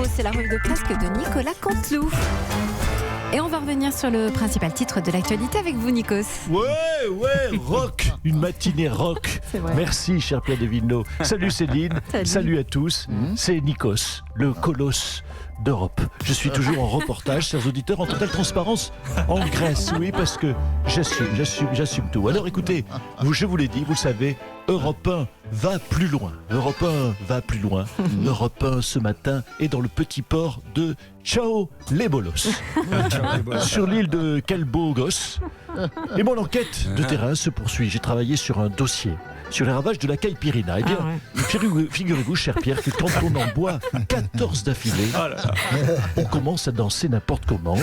l'info, c'est la revue de presse de Nicolas Canteloup. Et on va revenir sur le principal titre de l'actualité avec vous, Nikos. Ouais, rock, une matinée rock. Merci, cher Pierre de Villeneuve. Salut Céline, salut à tous. C'est Nikos, le colosse d'Europe. Je suis toujours en reportage, chers auditeurs, en totale transparence en Grèce. Oui, parce que j'assume tout. Alors écoutez, je vous l'ai dit, vous le savez, Europe 1 va plus loin. Europe 1 va plus loin. Europe 1 ce matin est dans le petit port de Ciao les Bolos, sur l'île de Kalbogos. Et mon enquête de terrain se poursuit. J'ai travaillé sur un dossier sur les ravages de la Caipirina. Eh bien, figurez-vous, cher Pierre, que quand on en boit 14 d'affilée, on commence à danser n'importe comment,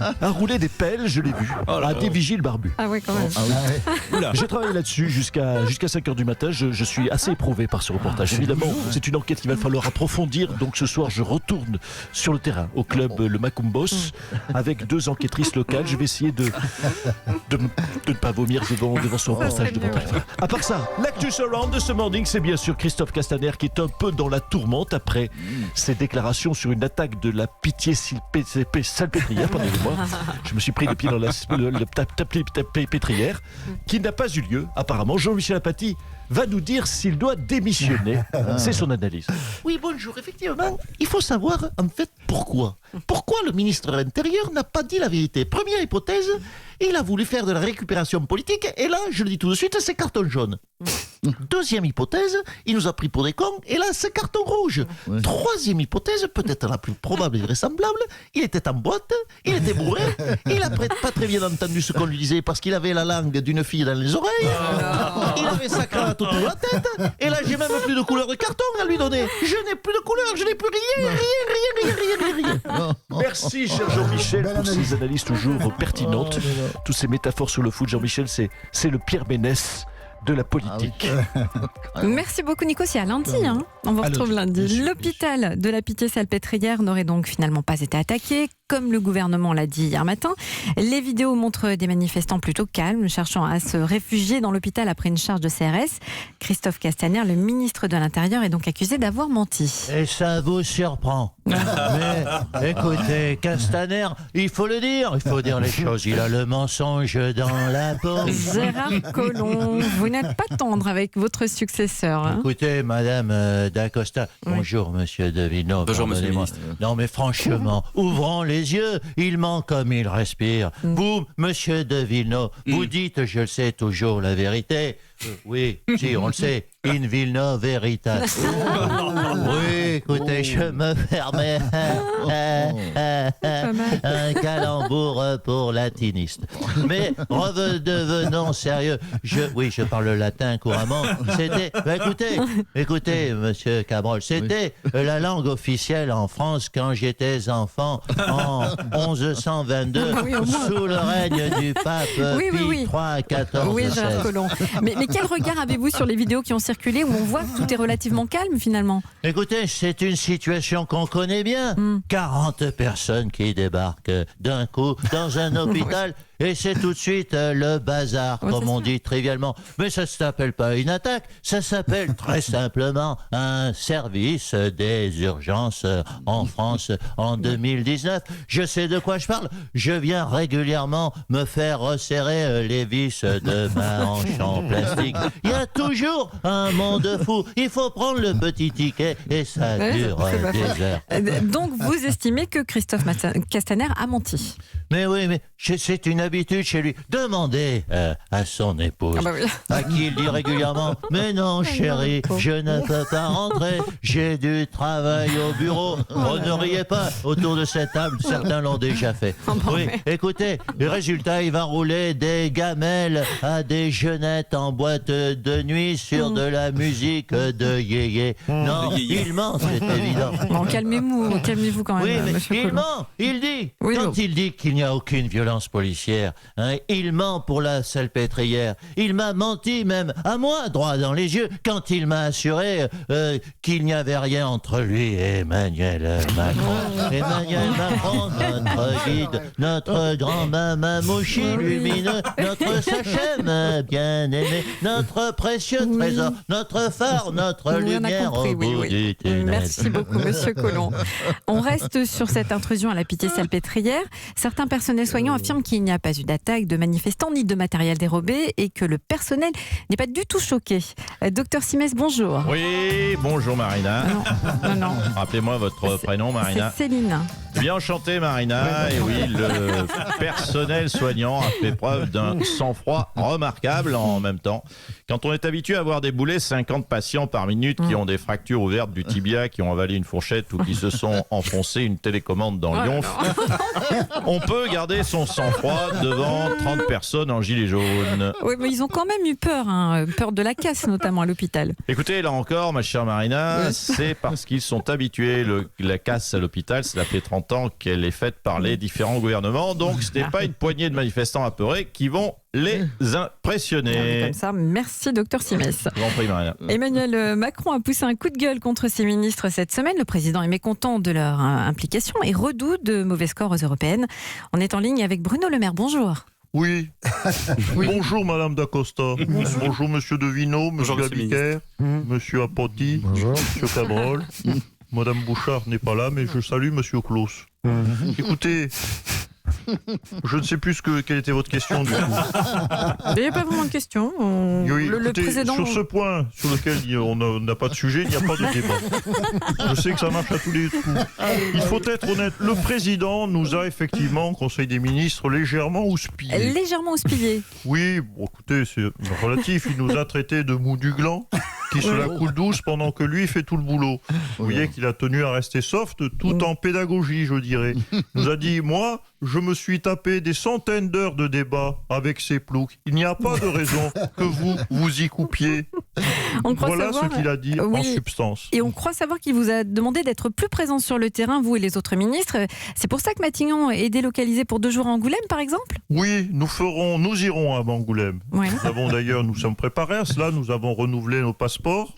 à rouler des pelles, je l'ai vu, à des vigiles barbus. Ah ouais, quand même. J'ai travaillé là-dessus jusqu'à 5h du matin. Je suis assez éprouvé par ce reportage. Évidemment, c'est une enquête qu'il va falloir approfondir. Donc ce soir, je retourne sur le terrain, au club Le Macumbos, avec 2 enquêtrices locales. Je vais essayer de ne pas vomir devant son reportage. À part ça, l'actu surround de ce morning, c'est bien sûr Christophe Castaner qui est un peu dans la tourmente après ses déclarations sur une attaque de la pitié salpêtrière. Pardonnez-moi, je me suis pris le pied dans la pétrière qui n'a pas eu lieu. Apparemment, Jean-Michel Apathy va nous dire s'il doit démissionner. C'est son analyse. Oui, bonjour. Effectivement, il faut savoir en fait pourquoi. Pourquoi le ministre de l'Intérieur n'a pas dit la vérité? Première hypothèse, il a voulu faire de la récupération politique et là, je le dis tout de suite, c'est carton jaune. Deuxième hypothèse, il nous a pris pour des cons et là, c'est carton rouge. Troisième hypothèse, peut-être la plus probable et vraisemblable, il était en boîte, il était bourré, il a pas très bien entendu ce qu'on lui disait parce qu'il avait la langue d'une fille dans les oreilles, il avait sa cravate autour de la tête et là, j'ai même plus de couleur de carton à lui donner. Je n'ai plus de couleur, je n'ai plus rien. Merci, cher Jean-Michel, pour ces analyses toujours pertinentes. Toutes ces métaphores sur le foot, Jean-Michel, c'est le Pierre Ménès de la politique. Merci beaucoup, Nico. C'est à lundi. On vous retrouve lundi. L'hôpital de la Pitié-Salpêtrière n'aurait donc finalement pas été attaqué, comme le gouvernement l'a dit hier matin. Les vidéos montrent des manifestants plutôt calmes, cherchant à se réfugier dans l'hôpital après une charge de CRS. Christophe Castaner, le ministre de l'Intérieur, est donc accusé d'avoir menti. Et ça vous surprend. Mais écoutez, Castaner, il faut le dire, il faut dire les choses. Il a le mensonge dans la peau. Gérard Collomb, vous n'êtes pas tendre avec votre successeur. Écoutez, Madame Dacosta, bonjour Monsieur De Villeneuve. Bonjour Monsieur le ministre. Non mais franchement, ouvrons les yeux, il ment comme il respire. Vous, Monsieur De Villeneuve, vous dites, je le sais, toujours la vérité. Oui, si, on le sait. In Villeneuve Veritas. Oui, écoutez, je me permets un calembour pour latiniste. Mais redevenons sérieux. Je parle latin couramment. C'était, écoutez, monsieur Cabrol, c'était la langue officielle en France quand j'étais enfant en 1122, sous le règne du pape Pie III, 14, Oui, Gérard Collomb. Mais quel regard avez-vous sur les vidéos qui ont circulé où on voit que tout est relativement calme finalement? Écoutez, c'est une situation qu'on connaît bien. 40 personnes qui débarquent d'un coup dans un hôpital et c'est tout de suite le bazar, comme on dit trivialement. Mais ça ne s'appelle pas une attaque, ça s'appelle très simplement un service des urgences en France en 2019. Je sais de quoi je parle. Je viens régulièrement me faire resserrer les vis de ma hanche en plastique. Il y a toujours un monde fou. Il faut prendre le petit ticket et ça dure des heures. Donc vous estimez que Christophe Castaner a menti? Mais oui, mais c'est une habitude chez lui. Demandez à son épouse, à qui il dit régulièrement « Mais non, chérie, je ne peux pas rentrer, j'ai du travail au bureau. » Oh, ne riez pas, autour de cette table, certains l'ont déjà fait. Oui, écoutez, le résultat, il va rouler des gamelles à des jeunettes en boîte de nuit sur de la musique de yéyé. Non, il ment, c'est évident. Bon, calmez-vous quand même. Oui, mais il ment, il dit. Quand il dit qu'il n'y a aucune violence policière, salpêtrière. Il ment pour la salpêtrière. Il m'a menti même à moi, droit dans les yeux, quand il m'a assuré qu'il n'y avait rien entre lui et Emmanuel Macron. Emmanuel Macron, notre guide, notre grand mamamouchi lumineux, notre sachem bien-aimé, notre précieux trésor, notre phare, notre lumière au bout du tunnel. Merci beaucoup, Monsieur Collomb. On reste sur cette intrusion à la Pitié-Salpêtrière. Certains personnels soignants affirment qu'il n'y a pas eu d'attaque de manifestants ni de matériel dérobé et que le personnel n'est pas du tout choqué. Docteur Simès, bonjour. Oui, bonjour Marina. Non. Rappelez-moi votre prénom, Marina. C'est Céline. Bien enchanté, Marina. Et oui, le personnel soignant a fait preuve d'un sang-froid remarquable en même temps. Quand on est habitué à voir débouler 50 patients par minute qui ont des fractures ouvertes du tibia, qui ont avalé une fourchette ou qui se sont enfoncés une télécommande dans le yonf, on peut garder son sang-froid devant 30 personnes en gilet jaune. Oui, mais ils ont quand même eu peur, peur de la casse notamment à l'hôpital. Écoutez, là encore, ma chère Marina, c'est parce qu'ils sont habitués. La casse à l'hôpital, cela fait 30 ans qu'elle est faite par les différents gouvernements. Donc, ce n'est pas une poignée de manifestants apeurés qui vont les impressionner. Comme ça, merci docteur Simès. Je vous en prie, Marina. Emmanuel Macron a poussé un coup de gueule contre ses ministres cette semaine. Le président est mécontent de leur implication et redoute de mauvais scores aux européennes. On est en ligne avec Bruno Le Maire. Bonjour. Oui. Bonjour Madame D'Acosta. Bonjour Monsieur Devino, Monsieur Abiker, Monsieur Apoti, Monsieur Cabrol. Madame Bouchard n'est pas là, mais je salue Monsieur Claus. Écoutez, je ne sais plus quelle était votre question du coup. Il n'y a pas vraiment de question. Le président... Sur ce point sur lequel on n'a pas de sujet, il n'y a pas de débat. Je sais que ça marche à tous les coups. Il faut être honnête, le président nous a effectivement, au Conseil des ministres, légèrement houspillé. Légèrement houspillé. Oui, bon, écoutez, c'est relatif. Il nous a traités de mou du gland, qui se la coule douce pendant que lui fait tout le boulot. Vous voyez qu'il a tenu à rester soft, tout en pédagogie, je dirais. Il nous a dit, moi, je me suis tapé des centaines d'heures de débat avec ces ploucs. Il n'y a pas de raison que vous y coupiez. Voilà ce qu'il a dit en substance. Et on croit savoir qu'il vous a demandé d'être plus présent sur le terrain, vous et les autres ministres. C'est pour ça que Matignon est délocalisé pour 2 jours à Angoulême, par exemple ? Oui, nous irons à Angoulême. Ouais. Nous sommes préparés à cela. Nous avons renouvelé nos passeports.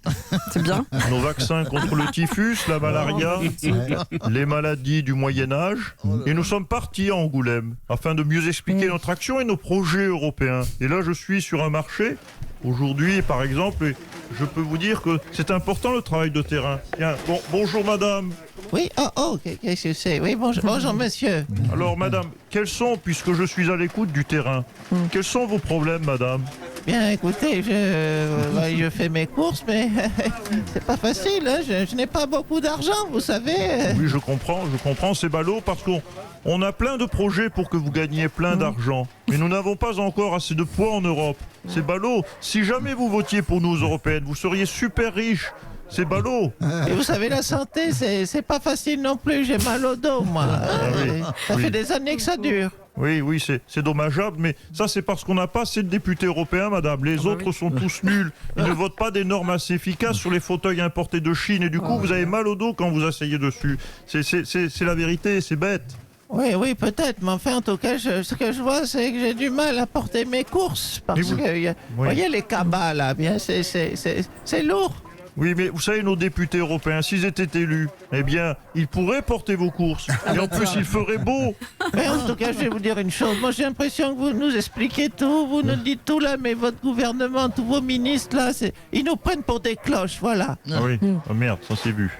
C'est bien. Nos vaccins contre le typhus, la malaria, les maladies du Moyen-Âge. Et nous sommes partis à Angoulême afin de mieux expliquer notre action et nos projets européens. Et là, je suis sur un marché. Aujourd'hui, par exemple, je peux vous dire que c'est important le travail de terrain. Bien, bonjour madame. Oui, qu'est-ce que c'est ? Oui, bonjour monsieur. Alors madame, quels sont, puisque je suis à l'écoute du terrain, quels sont vos problèmes madame ? Bien, écoutez, je fais mes courses, mais c'est pas facile, hein, je n'ai pas beaucoup d'argent, vous savez. Oui, je comprends, c'est ballot, parce qu'on a plein de projets pour que vous gagniez plein d'argent, mais nous n'avons pas encore assez de poids en Europe. C'est ballot. Si jamais vous votiez pour nous européennes, vous seriez super riches. C'est ballot. Et vous savez, la santé, c'est pas facile non plus. J'ai mal au dos, moi. Ça fait des années que ça dure. Oui, c'est dommageable, mais ça, c'est parce qu'on n'a pas assez de députés européens, madame. Les autres sont tous nuls. Ils ne votent pas des normes assez efficaces sur les fauteuils importés de Chine, et du coup, vous avez mal au dos quand vous asseyez dessus. C'est la vérité, c'est bête. Oui, peut-être, mais enfin, en tout cas, ce que je vois, c'est que j'ai du mal à porter mes courses, parce que, vous voyez, les cabas, là, bien, c'est lourd. Oui, mais vous savez, nos députés européens, s'ils étaient élus, eh bien, ils pourraient porter vos courses. Et en plus, il ferait beau. Mais en tout cas, je vais vous dire une chose. Moi, j'ai l'impression que vous nous expliquez tout, vous nous dites tout, là, mais votre gouvernement, tous vos ministres, là, ils nous prennent pour des cloches, voilà. Ah oui, merde, ça s'est vu.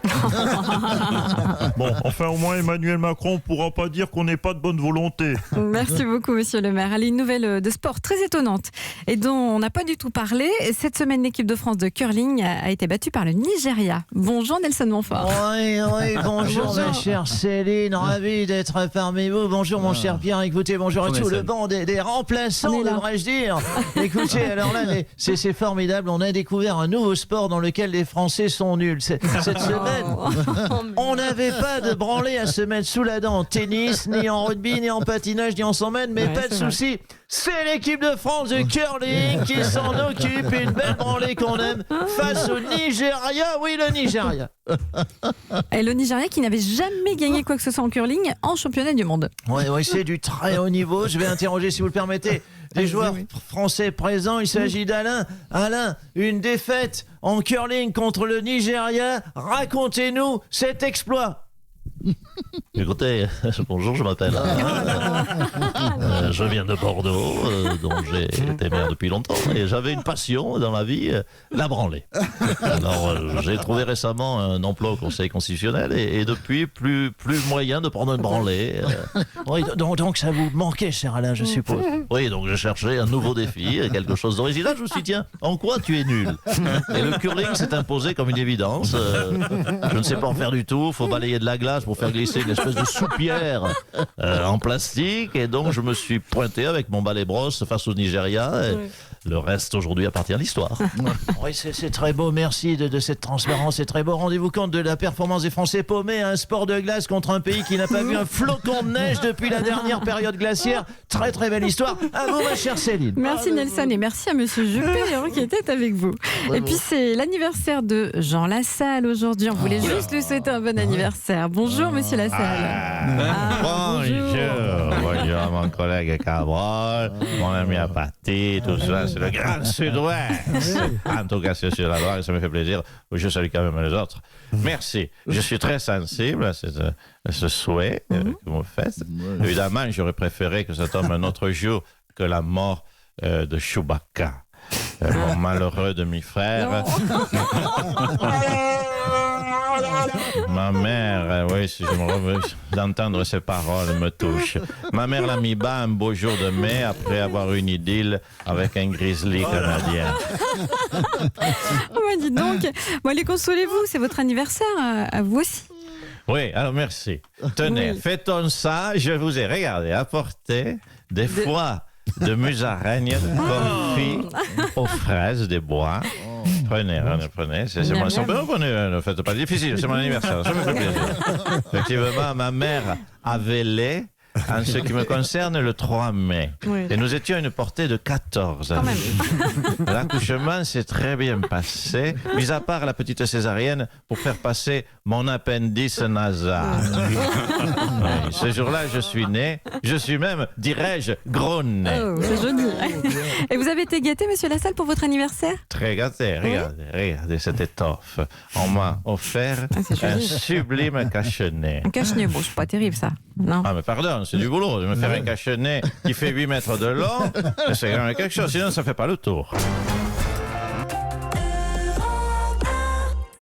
Bon, enfin, au moins, Emmanuel Macron ne pourra pas dire qu'on n'est pas de bonne volonté. Merci beaucoup, monsieur le maire. Allez, une nouvelle de sport très étonnante et dont on n'a pas du tout parlé. Cette semaine, l'équipe de France de curling a été battue par le Nigeria. Bonjour Nelson Montfort. Oui, bonjour ma chère Céline, ravi d'être parmi vous. Bonjour mon cher Pierre, écoutez, bonjour à tout le banc des remplaçants, devrais-je dire. Écoutez, alors là, c'est formidable, on a découvert un nouveau sport dans lequel les Français sont nuls. Cette semaine, on n'avait pas de branlée à se mettre sous la dent en tennis, ni en rugby, ni en patinage, ni en 100 mètres, mais pas de souci. c'est l'équipe de France de curling qui s'en occupe. Une belle branlée qu'on aime face au Nigeria. Oui, le Nigeria. Et le Nigeria qui n'avait jamais gagné quoi que ce soit en curling en championnat du monde. Oui, c'est du très haut niveau. Je vais interroger, si vous le permettez, des joueurs français présents. Il s'agit d'Alain. Alain, une défaite en curling contre le Nigeria. Racontez-nous cet exploit. Écoutez, bonjour, je m'appelle. Je viens de Bordeaux, dont j'ai été maire depuis longtemps, et j'avais une passion dans la vie, la branlée. Alors, j'ai trouvé récemment un emploi au Conseil constitutionnel, et depuis, plus moyen de prendre une branlée. Oui, donc ça vous manquait, cher Alain, je suppose. Oui, donc je cherchais un nouveau défi, quelque chose d'original. Je me suis dit, tiens, en quoi tu es nul? Et le curling s'est imposé comme une évidence. Je ne sais pas en faire du tout, il faut balayer de la glace pour faire glisser une espèce de soupière en plastique, et donc je me suis pointé avec mon balai brosse face au Nigeria, et le reste aujourd'hui appartient à l'histoire. Oui, c'est très beau, merci de cette transparence, c'est très beau. Rendez-vous compte de la performance des Français paumés à un sport de glace contre un pays qui n'a pas vu un flocon de neige depuis la dernière période glaciaire. Très très belle histoire. À vous, ma chère Céline. Merci Nelson, et merci à monsieur Juppé qui était avec vous. Et puis c'est l'anniversaire de Jean Lassalle aujourd'hui. On voulait juste lui souhaiter un bon anniversaire. Bonjour monsieur Lassalle. Bonjour mon collègue Cabral, mon ami Apathy, tout ça, c'est le grand Sud-Ouest. En tout cas, c'est sur la Loire et ça me fait plaisir. Je salue quand même les autres. Merci. Je suis très sensible à ce souhait que vous faites. Évidemment, j'aurais préféré que ça tombe un autre jour que la mort de Chewbacca, mon malheureux demi-frère. Ma mère, oui, si je me reviens d'entendre ces paroles, me touche. Ma mère l'a mis bas un beau jour de mai après avoir eu une idylle avec un grizzly canadien. Dis donc, bon, allez, consolez-vous, c'est votre anniversaire à vous aussi. Oui, alors merci. Tenez, fêtons ça. Je vous ai regardé apporter des foies de musaraigne confit aux fraises des bois. Prenez. C'est mon prenez, ne faites pas difficile, c'est mon anniversaire, ça me fait plaisir. Effectivement, ma mère avait lait. En ce qui me concerne, le 3 mai. Oui. Et nous étions à une portée de 14. L'accouchement s'est très bien passé, mis à part la petite césarienne pour faire passer mon appendice nasal. Oui, ce jour-là, je suis né. Je suis même, dirais-je, gros né. Oh, c'est joli. Et vous avez été gâté, monsieur Lassalle, pour votre anniversaire? Très gâté. Regardez cette étoffe. On m'a offert un sublime cache-nez. Un cache-nez, bon, c'est pas terrible, ça. Non. Ah, mais pardon, c'est du boulot. De me faire un cache-nez qui fait 8 mètres de long, c'est quand même quelque chose, sinon ça ne fait pas le tour.